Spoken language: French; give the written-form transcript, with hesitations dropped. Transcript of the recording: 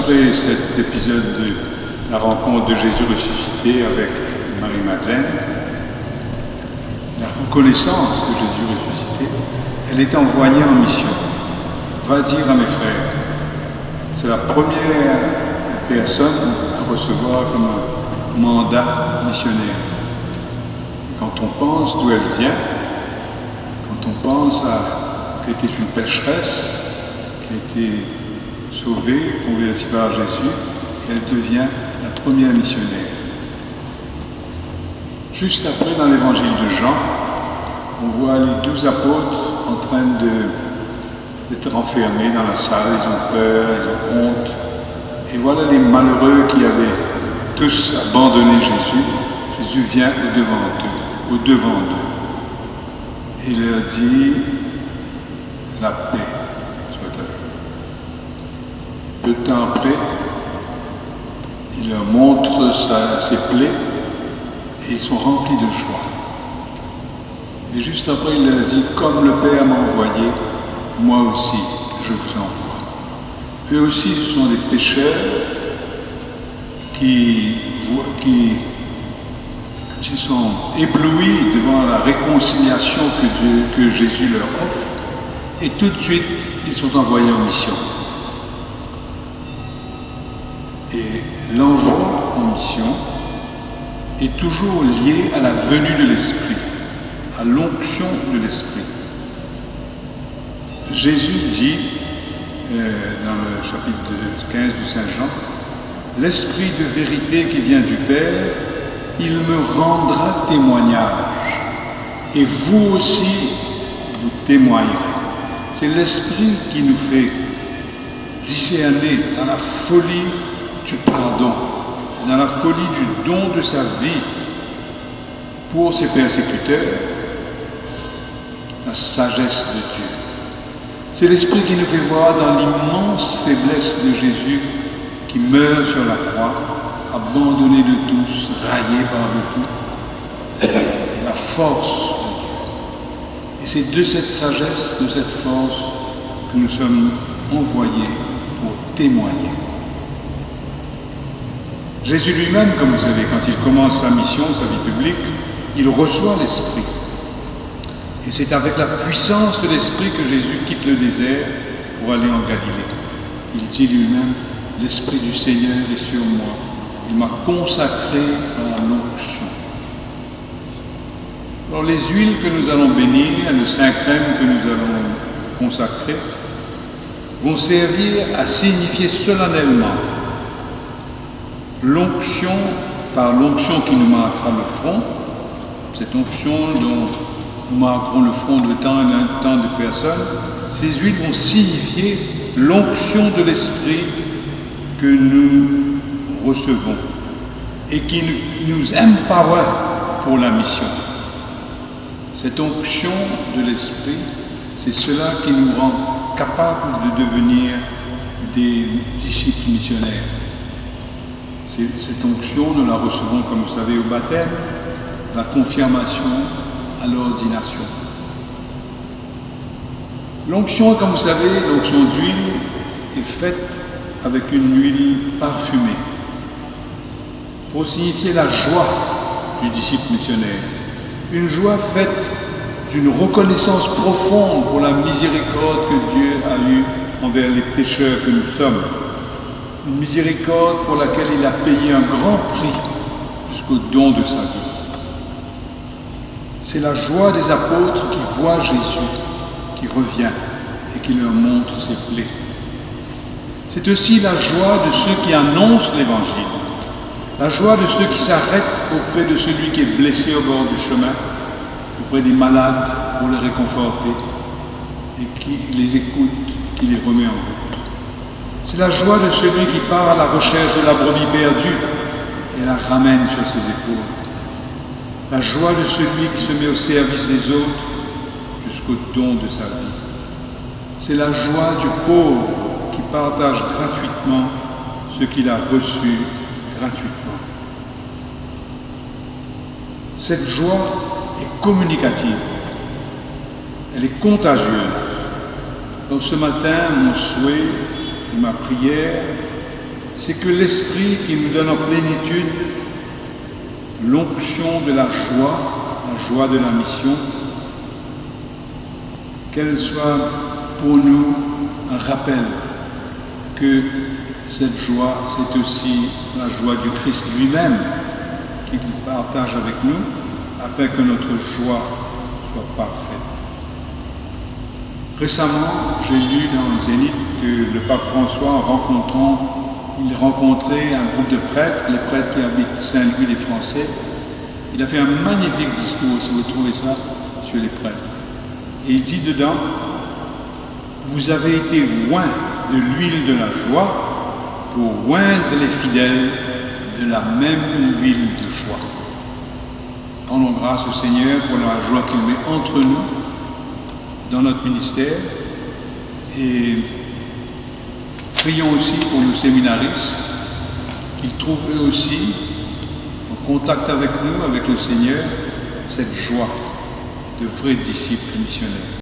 après cet épisode de la rencontre de Jésus ressuscité avec Marie-Madeleine, la reconnaissance de Jésus ressuscité, elle est envoyée en mission. Va dire à mes frères. C'est la première personne à recevoir comme un mandat missionnaire. Et quand on pense d'où elle vient, quand on pense à qu'elle était une pécheresse, qui a été sauvée, convertie par Jésus, elle devient la première missionnaire. Juste après, dans l'évangile de Jean, on voit les 12 apôtres en train d'être enfermés dans la salle, ils ont peur, ils ont honte. Et voilà les malheureux qui avaient tous abandonné Jésus. Jésus vient au-devant d'eux. Et il leur dit, la paix soit avec vous. Peu de temps après, il leur montre ses plaies et ils sont remplis de joie. Et juste après, il leur dit, comme le Père m'a envoyé, moi aussi, je vous envoie. Eux aussi, ce sont des pécheurs qui sont éblouis devant la réconciliation que Jésus leur offre. Et tout de suite, ils sont envoyés en mission. Et l'envoi en mission est toujours lié à la venue de l'Esprit, à l'onction de l'Esprit. Jésus dit, dans le chapitre 15 de Saint Jean, « L'Esprit de vérité qui vient du Père, il me rendra témoignage, et vous aussi, vous témoignerez. » C'est l'Esprit qui nous fait discerner dans la folie du pardon, dans la folie du don de sa vie pour ses persécuteurs, la sagesse de Dieu. C'est l'Esprit qui nous fait voir dans l'immense faiblesse de Jésus qui meurt sur la croix, abandonné de tous, raillé par le tout, la force de Dieu. Et c'est de cette sagesse, de cette force que nous sommes envoyés pour témoigner. Jésus lui-même, comme vous savez, quand il commence sa mission, sa vie publique, il reçoit l'Esprit. Et c'est avec la puissance de l'Esprit que Jésus quitte le désert pour aller en Galilée. Il dit lui-même, « L'Esprit du Seigneur est sur moi. Il m'a consacré à l'onction. » Alors les huiles que nous allons bénir, le Saint-Crème que nous allons consacrer, vont servir à signifier solennellement l'onction, par l'onction qui nous marquera le front, cette onction dont nous marquerons le front de temps en temps de personnes, ces huiles vont signifier l'onction de l'Esprit que nous recevons et qui nous empower pour la mission. Cette onction de l'Esprit, c'est cela qui nous rend capables de devenir des disciples missionnaires. Cette onction, nous la recevons, comme vous savez, au baptême, la confirmation, à l'ordination. L'onction, comme vous savez, l'onction d'huile est faite avec une huile parfumée pour signifier la joie du disciple missionnaire. Une joie faite d'une reconnaissance profonde pour la miséricorde que Dieu a eue envers les pécheurs que nous sommes. Une miséricorde pour laquelle il a payé un grand prix jusqu'au don de sa vie. C'est la joie des apôtres qui voient Jésus, qui revient et qui leur montre ses plaies. C'est aussi la joie de ceux qui annoncent l'Évangile, la joie de ceux qui s'arrêtent auprès de celui qui est blessé au bord du chemin, auprès des malades pour les réconforter et qui les écoute, qui les remet en route. C'est la joie de celui qui part à la recherche de la brebis perdue et la ramène sur ses épaules. La joie de celui qui se met au service des autres jusqu'au don de sa vie. C'est la joie du pauvre qui partage gratuitement ce qu'il a reçu gratuitement. Cette joie est communicative. Elle est contagieuse. Donc ce matin, mon souhait et ma prière, c'est que l'Esprit qui nous donne en plénitude l'onction de la joie de la mission, qu'elle soit pour nous un rappel que cette joie, c'est aussi la joie du Christ lui-même qu'il partage avec nous, afin que notre joie soit parfaite. Récemment, j'ai lu dans le Zénith que le pape François, il rencontrait un groupe de prêtres, les prêtres qui habitent Saint-Louis les Français. Il a fait un magnifique discours, si vous trouvez ça, sur les prêtres. Et il dit dedans, vous avez été oints de l'huile de la joie pour oindre les fidèles de la même huile de joie. Rendons grâce au Seigneur pour la joie qu'il met entre nous dans notre ministère et prions aussi pour nos séminaristes qu'ils trouvent eux aussi en contact avec nous, avec le Seigneur, cette joie de vrais disciples missionnaires.